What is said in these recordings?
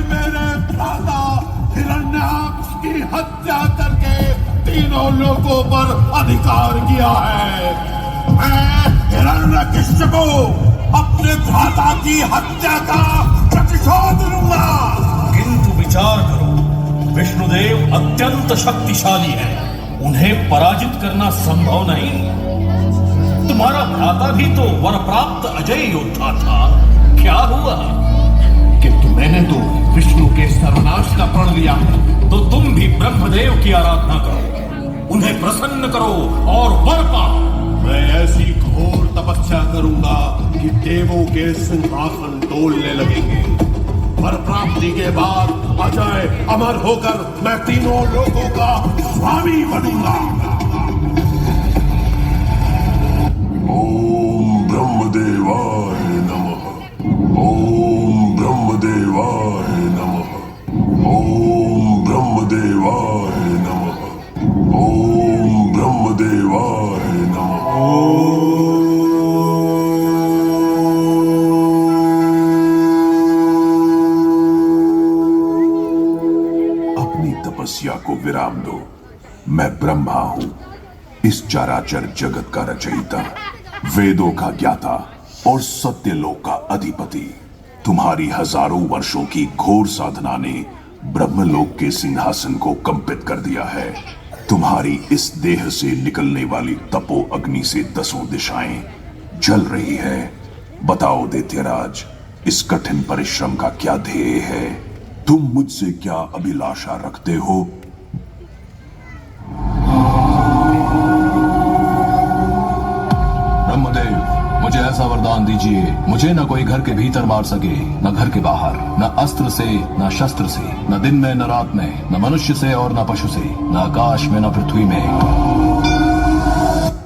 मेरे भ्राता हिरण्याक्ष की हत्या करके तीनों लोगों पर अधिकार किया है। मैं हिरण्यकश्यप अपने भ्राता की हत्या का प्रतिशोध लूंगा। किंतु विचार करो, विष्णुदेव अत्यंत शक्तिशाली है, उन्हें पराजित करना संभव नहीं। तुम्हारा भ्राता भी तो वर प्राप्त अजय योद्धा था, क्या हुआ? किंतु मैंने तो विष्णु के सर्वनाश का प्रण लिया। तो तुम भी ब्रह्मदेव की आराधना करो, उन्हें प्रसन्न करो और वर पाओ। मैं ऐसी घोर तपस्या करूंगा कि देवों के सिंहासन डोलने लगेंगे। वर प्राप्ति के बाद अजय अमर होकर मैं तीनों लोगों का स्वामी बनूंगा। ओम ब्रह्मदेवाय नमः। ओम ब्रह्मदेवाय नमः। ओम ब्रह्मदेवाय नमः। ओम ब्रह्मदेवाय नमः। अपनी तपस्या को विराम दो। मैं ब्रह्मा हूं, इस चराचर जगत का रचयिता, वेदों का ज्ञाता और सत्यलोक का अधिपति। तुम्हारी हजारों वर्षों की घोर साधना ने ब्रह्मलोक के सिंहासन को कंपित कर दिया है। तुम्हारी इस देह से निकलने वाली तपो अग्नि से 10 दिशाएं जल रही है। बताओ दैत्यराज, इस कठिन परिश्रम का क्या ध्येय है? तुम मुझसे क्या अभिलाषा रखते हो? ब्रह्मदेव, मुझे ऐसा वरदान दीजिए, मुझे न कोई घर के भीतर मार सके, न घर के बाहर, न अस्त्र से, न शस्त्र से, न दिन में, न रात में, न मनुष्य से और न पशु से, न आकाश में, न पृथ्वी में।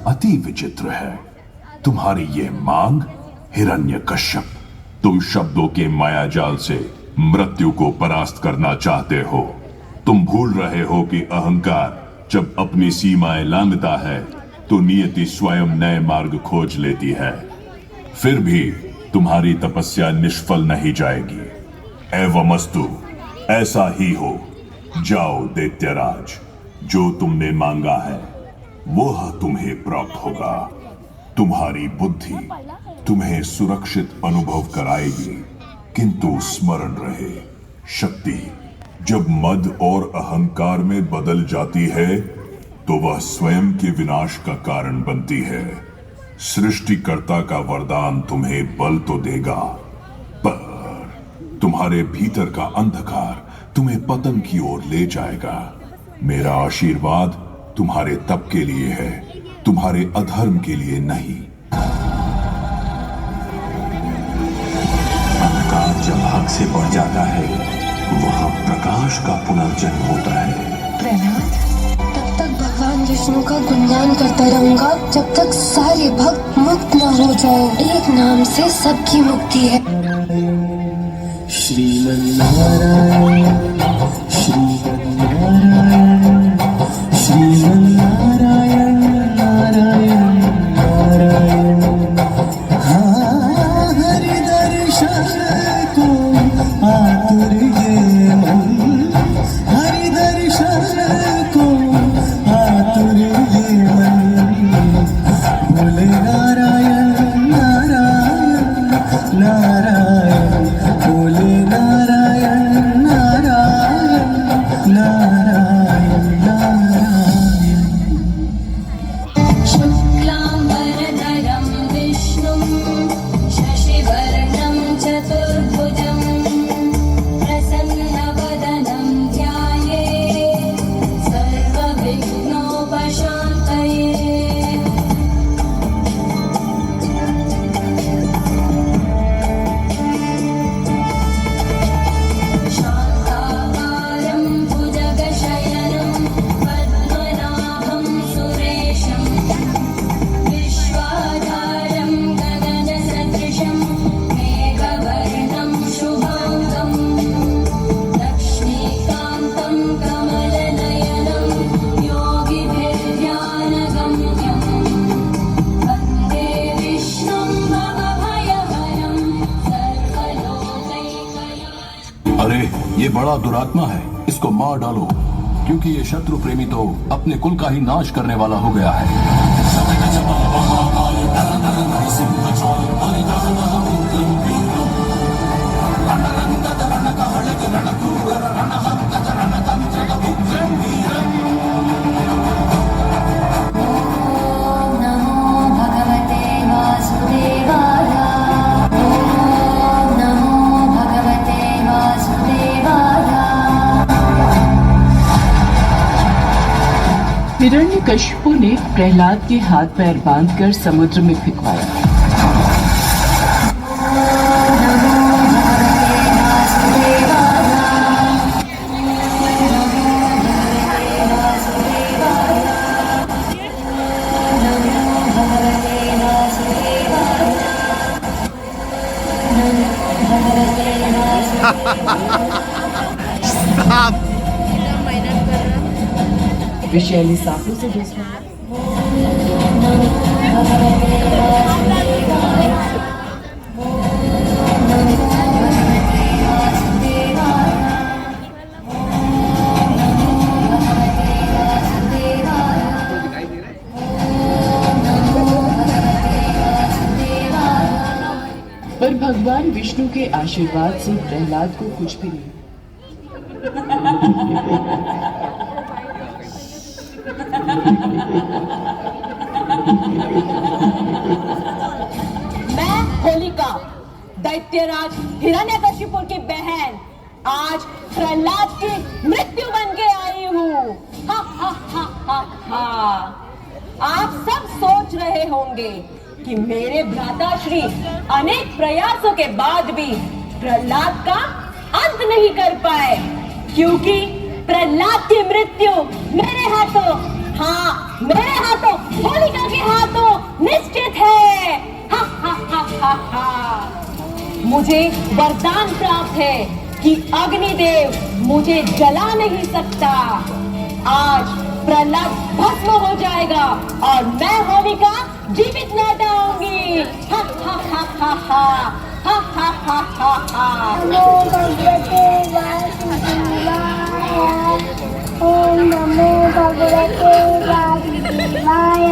अति विचित्र है तुम्हारी ये मांग, हिरण्यकश्यप। तुम शब्दों के मायाजाल से मृत्यु को परास्त करना चाहते हो। तुम भूल रहे हो कि अहंकार जब अपनी सीमाएं लांघता है तो नियति स्वयं नए मार्ग खोज लेती है। फिर भी तुम्हारी तपस्या निष्फल नहीं जाएगी। एवमस्तु, ऐसा ही हो। जाओ दैत्यराज, जो तुमने मांगा है वह तुम्हें प्राप्त होगा। तुम्हारी बुद्धि तुम्हें सुरक्षित अनुभव कराएगी, किंतु स्मरण रहे, शक्ति जब मद और अहंकार में बदल जाती है तो वह स्वयं के विनाश का कारण बनती है। सृष्टिकर्ता का वरदान तुम्हें बल तो देगा, पर तुम्हारे भीतर का अंधकार तुम्हें पतन की ओर ले जाएगा। मेरा आशीर्वाद तुम्हारे तप के लिए है, तुम्हारे अधर्म के लिए नहीं। अंधकार जब आग से बढ़ जाता है, वहां प्रकाश का पुनर्जन्म होता है। प्रहलाद, तब तक भगवान विष्णु का गुणगान करता रहूंगा जब तक सारे भक्त मुक्त न हो जाए। एक नाम से सबकी मुक्ति है। श्रीमन्नारायण श्रीमन्नारायण श्रीमन्नारायण नारायण नारायण। हाँ, हरि दर्शन को आतुर ये मन, हरि दर्शन को आतुर ये मन। बोले नारायण नारायण नारायण, बोले नारायण नारायण नारायण नारायण। शुक्लांबरधरं विष्णुं शशिवर्णं चतुर्भुजं अरे ये बड़ा दुरात्मा है, इसको मार डालो, क्योंकि ये शत्रु प्रेमी तो अपने कुल का ही नाश करने वाला हो गया है। नमो भगवते वासुदेवाय। ओम नमो भगवते वासुदेवाय। हिरण्यकशिपु ने प्रहलाद के हाथ पैर बांधकर समुद्र में फेंकवाया। विषैली सांपों से दूसरा पर भगवान विष्णु के आशीर्वाद से प्रहलाद को कुछ भी नहीं। मैं होलिका, दैत्यराज हिरण्यकशिपु की बहन, आज प्रहलाद की मृत्यु बन के आई हूँ। हा हा हा हा हा। आप सब सोच रहे होंगे कि मेरे भ्राताश्री अनेक प्रयासों के बाद भी प्रहलाद का अंत नहीं कर पाए, क्योंकि प्रहलाद की मृत्यु मेरे हाथों, हाँ मेरे हाथों, होलिका के हाथों निश्चित है। हा हा हा हा हा। मुझे वरदान प्राप्त है कि अग्निदेव मुझे जला नहीं सकता। आज प्रहलाद भस्म हो जाएगा और मैं होलिका जीवित लौट आऊंगी। हा हा हा हा हा हा हा हा हा हा। नमो भगवते वासुदेवाय। ओम नमो भगवते वासुदेवाय।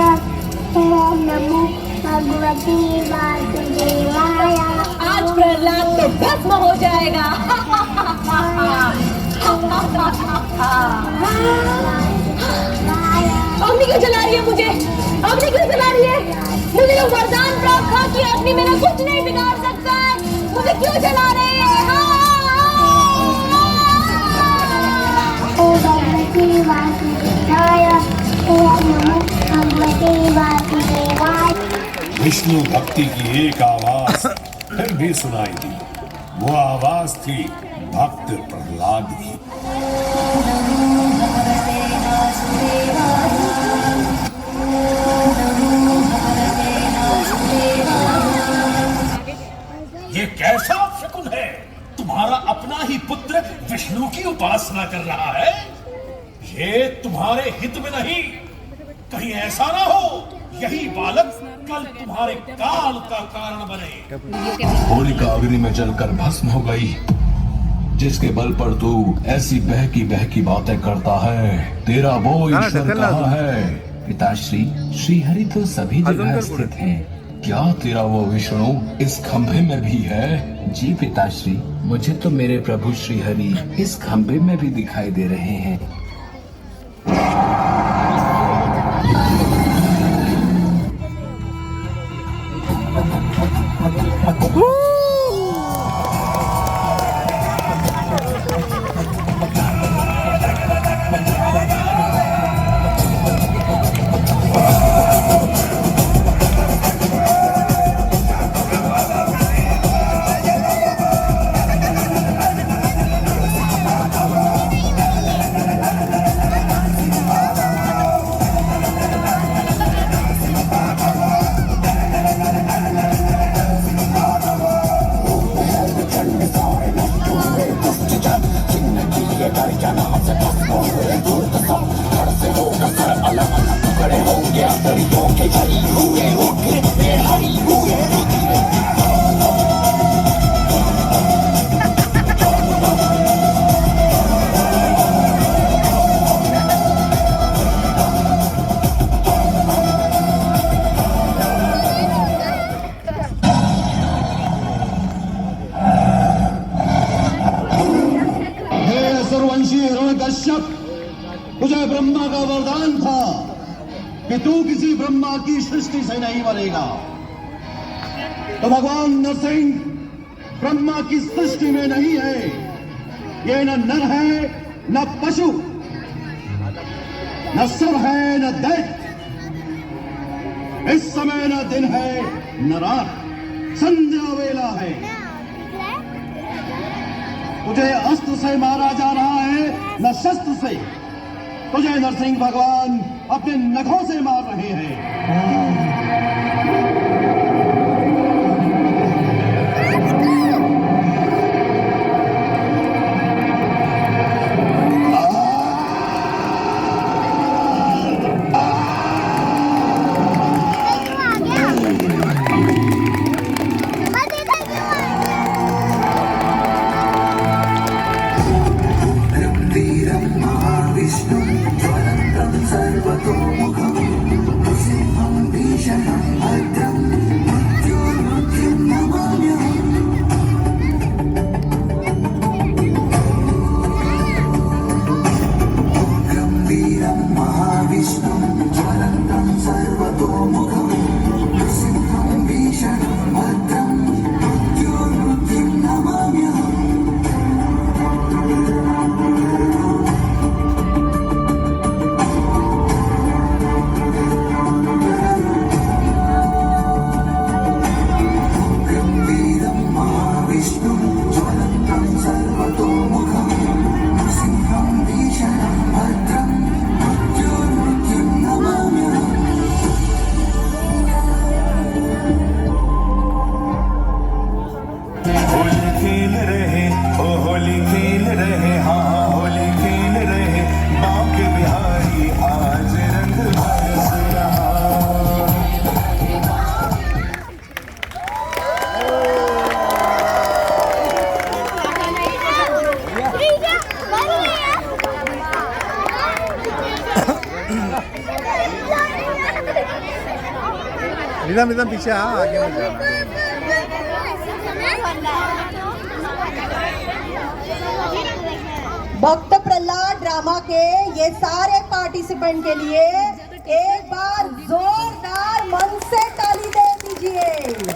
ओम नमो भगवते वासुदेवाय। आज प्रहलाद तो भस्म हो जाएगा। हा हा हा हा हा हा हा हा हा। अग्नि क्यों जला रही है मुझे? अग्नि क्यों जला रही है? मुझे तो वरदान प्राप्त था कि अग्नि मेरा कुछ नहीं बिगाड़ सकता है। मुझे क्यों जला रही है? ओम भगवते वासुदेवाय। ओम नमो भगवते वासुदेवाय। विष्णु भक्ति की एक आवाज फिर भी सुनाई दी। वो आवाज थी भक्त प्रहलाद की। ये कैसा शकुन है? तुम्हारा अपना ही पुत्र विष्णु की उपासना कर रहा है। ये तुम्हारे हित में नहीं। कहीं ऐसा ना हो यही बालक कल तुम्हारे काल का कारण बने। होलिका अग्नि में जलकर भस्म हो गई। जिसके बल पर तू ऐसी बहकी बातें करता है, तेरा वो ईश्वर कहाँ है? पिताश्री, श्रीहरि तो सभी जगह स्थित हैं। क्या तेरा वो विष्णु इस खंभे में भी है? जी पिताश्री, मुझे तो मेरे प्रभु श्रीहरि इस खंभे में भी दिखाई दे रहे हैं। हिरण्यकश्यप, तुझे ब्रह्मा का वरदान था कि तू किसी ब्रह्मा की सृष्टि से नहीं मरेगा। तो भगवान नरसिंह ब्रह्मा की सृष्टि में नहीं है। ये न नर है, न पशु, न सुर है, न दैत्य। इस समय न दिन है न रात, संध्या वेला है। तुझे अस्त्र से मारा जा रहा है, न शस्त्र से। तुझे नरसिंह भगवान अपने नखों से मार रहे हैं। निदम पीछे, हाँ आगे मत जाना। भक्त प्रहलाद ड्रामा के ये सारे पार्टिसिपेंट के लिए एक बार जोरदार मन से ताली दे दीजिए।